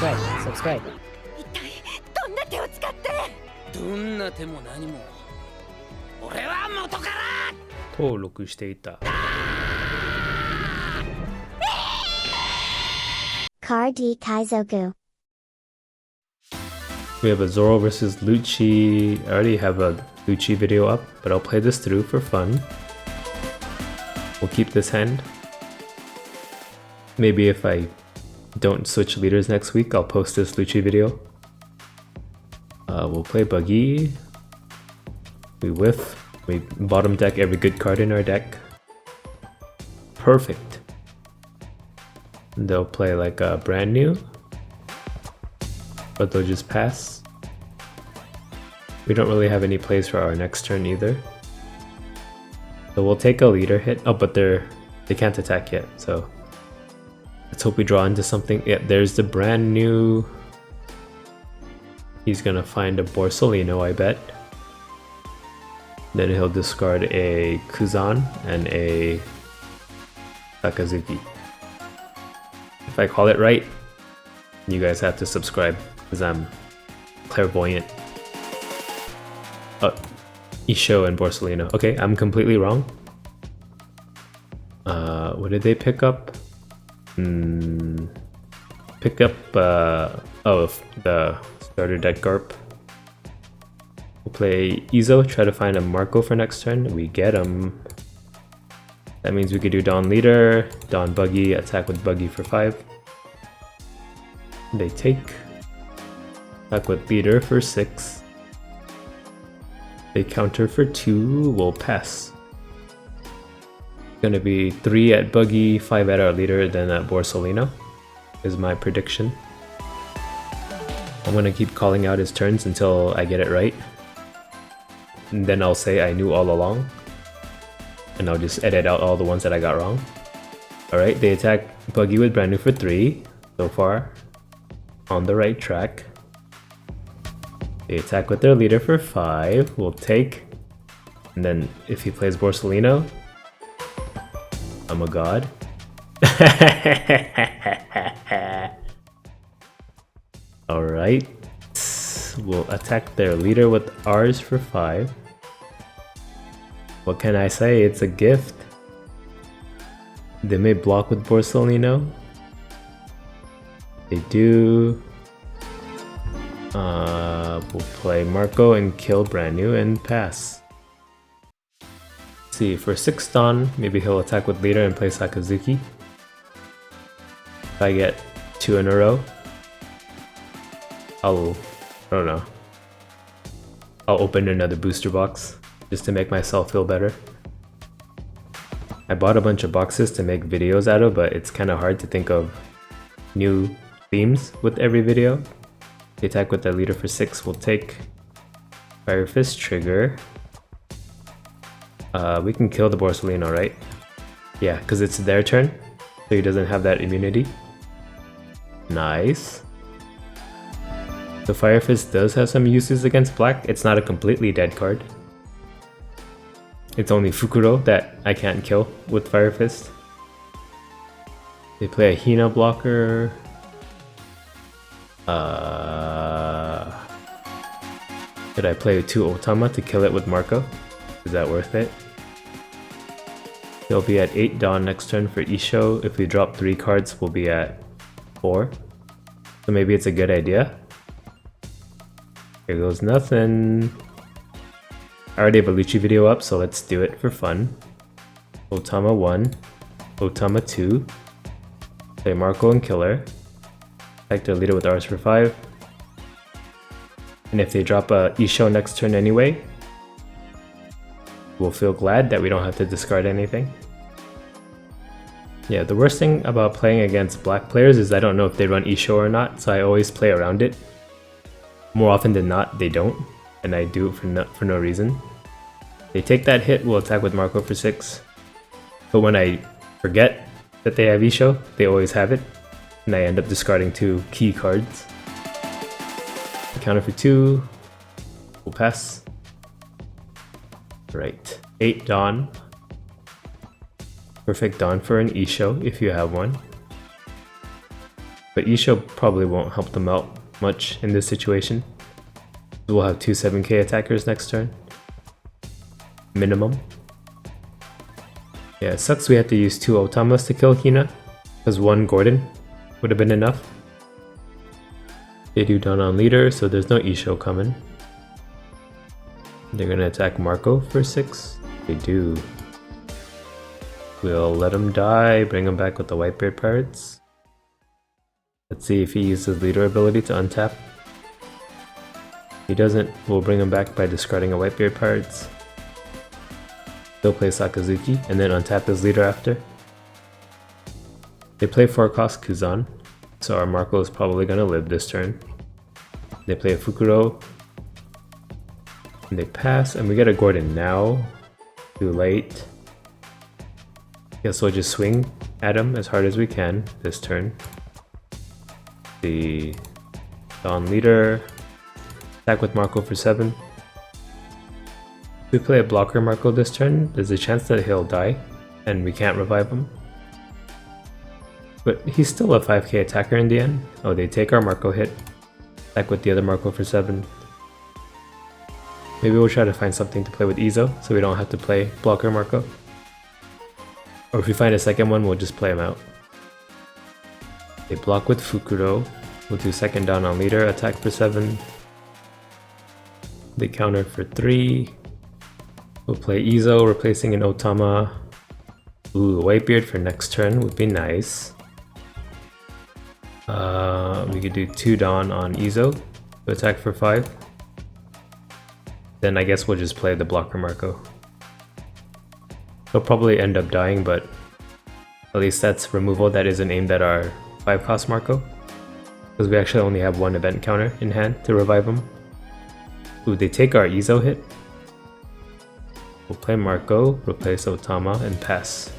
subscribe. 一体どんな手を使って。どんな手も何も俺は元から登録していた。Car D Kaizoku. We have a Zoro versus LUCCI. I already have a LUCCI video up, but I'll play this through for fun. We'll keep this hand. Maybe if I don't switch leaders next week, I'll post this LUCCI video. We'll play Buggy. We whiff. We bottom deck every good card in our deck. Perfect. They'll play like a brand new, but they'll just pass. We don't really have any plays for our next turn either. So we'll take a leader hit. Oh, but they can't attack yet, so let's hope we draw into something. Yeah, there's the brand new. He's gonna find a Borsalino, I bet. Then he'll discard a Kuzan and a Sakazuki. If I call it right, you guys have to subscribe because I'm clairvoyant. Oh, Isho and Borsalino. Okay, I'm completely wrong. What did they pick up? Pick up, oh, the starter deck Garp. We'll play Izo, try to find a Marco for next turn. We get him. That means we could do Dawn Leader, Dawn Buggy, attack with Buggy for 5. They take. Attack with Leader for 6. They counter for 2, we'll pass. Gonna be 3 at Buggy, 5 at our Leader, then at Borsalino, is my prediction. I'm gonna keep calling out his turns until I get it right. And then I'll say I knew all along. And I'll just edit out all the ones that I got wrong. Alright, they attack Buggy with brand new for 3. So far, on the right track. They attack with their leader for 5. We'll take. And then if he plays Borsalino, I'm a god. Alright. We'll attack their leader with ours for 5. What can I say? It's a gift. They may block with Borsalino. They do. We'll play Marco and kill brand new and pass. Let's see, for 6 Dawn, maybe he'll attack with leader and play Sakazuki. If I get 2 in a row, I don't know. I'll open another booster box just to make myself feel better. I bought a bunch of boxes to make videos out of, but it's kind of hard to think of new themes with every video. The attack with the leader for 6 will take. Fire Fist trigger. We can kill the Borsalino, right? Yeah, because it's their turn, so he doesn't have that immunity. Nice. The Fire Fist does have some uses against black. It's not a completely dead card. It's only Fukuro that I can't kill with Fire Fist. They play a Hina blocker. Should I play 2 Otama to kill it with Marco? Is that worth it? He'll be at 8 Dawn next turn for Isho. If we drop 3 cards, we'll be at 4. So maybe it's a good idea. Here goes nothing. I already have a LUCCI video up, so let's do it for fun. Otama 1, Otama 2. Play Marco and Killer. Attack their leader with ours for 5. And if they drop a Isho next turn anyway, we'll feel glad that we don't have to discard anything. Yeah, the worst thing about playing against black players is I don't know if they run Isho or not, so I always play around it. More often than not, they don't, and I do it for no reason. They take that hit, we'll attack with Marco for 6. But when I forget that they have Isho, they always have it, and I end up discarding 2 key cards. Counter for 2, we'll pass. Right, 8 Dawn. Perfect Dawn for an Isho if you have one. But Isho probably won't help them out much in this situation. We'll have 2 7k attackers next turn. Minimum. Yeah, it sucks we had to use 2 Otamas to kill Hina, because 1 Gordon would have been enough. They do down on leader, so there's no Isho coming. They're gonna attack Marco for 6. They do. We'll let him die, bring him back with the Whitebeard Pirates. Let's see if he uses leader ability to untap. If he doesn't, we'll bring him back by discarding a Whitebeard Pirates. They'll play Sakazuki and then untap his leader after. They play 4-cost Kuzan, so our Marco is probably gonna live this turn. They play a Fukuro. And they pass, and we get a Gordon now. Too late. Guess we'll just swing at him as hard as we can this turn. The Dawn leader. Attack with Marco for 7. If we play a blocker Marco this turn, there's a chance that he'll die, and we can't revive him. But he's still a 5k attacker in the end. Oh, they take our Marco hit. Attack with the other Marco for 7. Maybe we'll try to find something to play with Izo, so we don't have to play blocker Marco. Or if we find a second one, we'll just play him out. They block with Fukuro. We'll do second down on leader, attack for 7. They counter for 3. We'll play Izo, replacing an Otama. Ooh, Whitebeard for next turn would be nice. We could do 2 Dawn on Izo to attack for 5. Then I guess we'll just play the blocker Marco. He'll probably end up dying, but at least that's removal that isn't aimed at our 5-cost Marco. Because we actually only have 1 event counter in hand to revive him. Ooh, they take our Izo hit. We'll play Marco, replace Otama, and pass.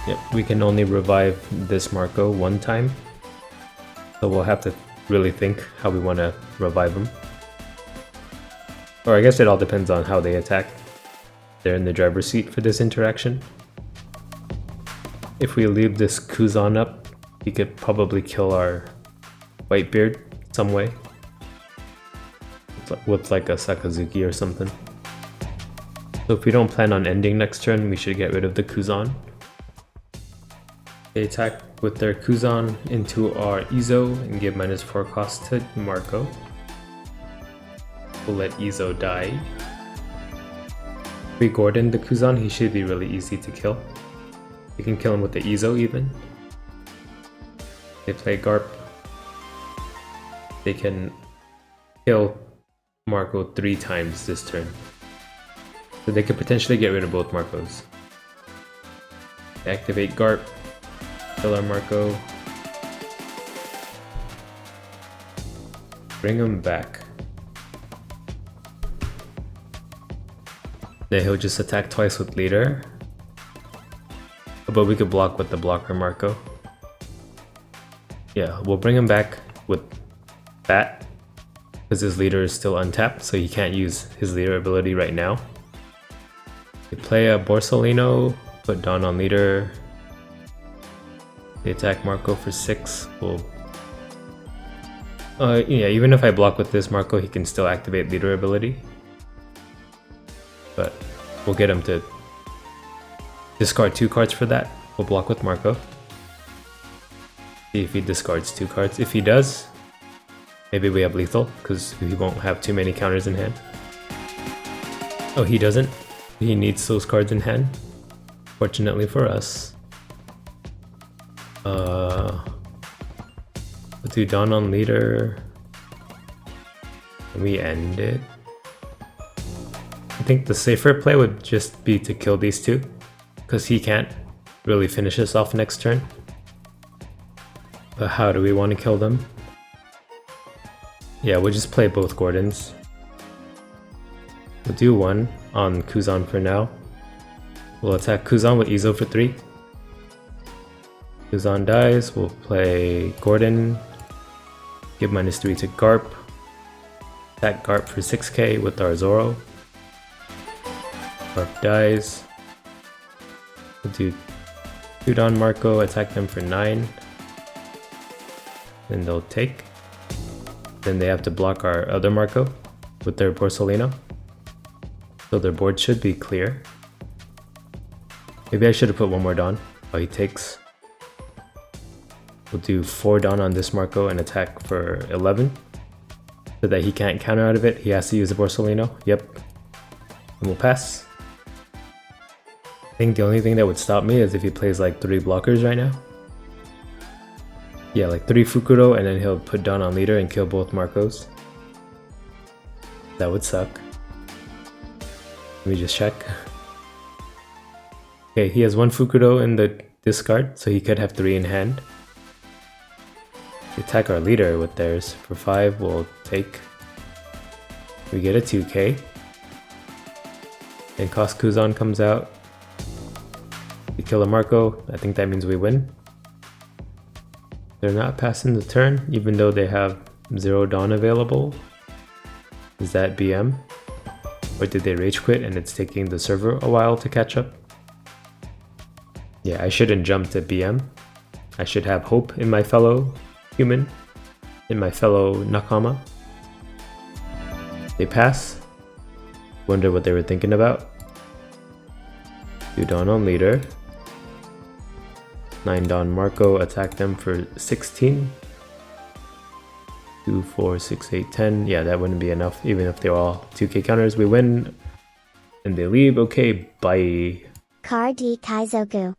Yep, we can only revive this Marco 1 time. So we'll have to really think how we want to revive him. Or I guess it all depends on how they attack. They're in the driver's seat for this interaction. If we leave this Kuzan up, he could probably kill our Whitebeard some way. With like a Sakazuki or something. So if we don't plan on ending next turn, we should get rid of the Kuzan. They attack with their Kuzan into our Izo and give -4 cost to Marco. We'll let Izo die. If we Gordon the Kuzan, he should be really easy to kill. We can kill him with the Izo even. They play Garp. They can kill Marco 3 times this turn. So they could potentially get rid of both Marcos. They activate Garp. Kill our Marco. Bring him back. Then he'll just attack twice with leader. But we could block with the blocker Marco. Yeah, we'll bring him back with that. Because his leader is still untapped, so he can't use his leader ability right now. They play a Borsalino, put Dawn on leader. They attack Marco for 6. We'll... yeah, even if I block with this Marco, he can still activate leader ability. But we'll get him to discard 2 cards for that. We'll block with Marco. See if he discards 2 cards. If he does, maybe we have lethal, because he won't have too many counters in hand. Oh, he doesn't. He needs those cards in hand. Fortunately for us. We'll do Dawn on leader. And we end it. I think the safer play would just be to kill these 2. Because he can't really finish us off next turn. But how do we want to kill them? Yeah, we'll just play both Gordons. We'll do 1 on Kuzan for now. We'll attack Kuzan with Izo for 3. Kuzan dies, we'll play Gordon. Give -3 to Garp. Attack Garp for 6k with our ZORO. Garp dies. We'll do 2 Don Marco, attack them for 9. Then they'll take. Then they have to block our other Marco with their Borsalino. So their board should be clear. Maybe I should have put one more Don while he takes. We'll do 4 Don on this Marco and attack for 11. So that he can't counter out of it, he has to use a Borsalino. Yep. And we'll pass. I think the only thing that would stop me is if he plays like 3 blockers right now. Yeah, like 3 Fukuro, and then he'll put Don on leader and kill both Marcos. That would suck. Let me just check. Okay, he has 1 Fukuro in the discard, so he could have 3 in hand. We attack our leader with theirs. For 5, we'll take. We get a 2k. And Koskuzan comes out. We kill a Marco. I think that means we win. They're not passing the turn, even though they have 0 Dawn available. Is that BM? Or did they rage quit and it's taking the server a while to catch up? Yeah, I shouldn't jump to BM. I should have hope in my fellow human, in my fellow Nakama. They pass. Wonder what they were thinking about. 2 Dawn on leader. 9 Don Marco, attack them for 16. 2, 4, 6, 8, 10. Yeah, that wouldn't be enough. Even if they're all 2k counters, we win. And they leave. Okay, bye. Card D Kaizoku.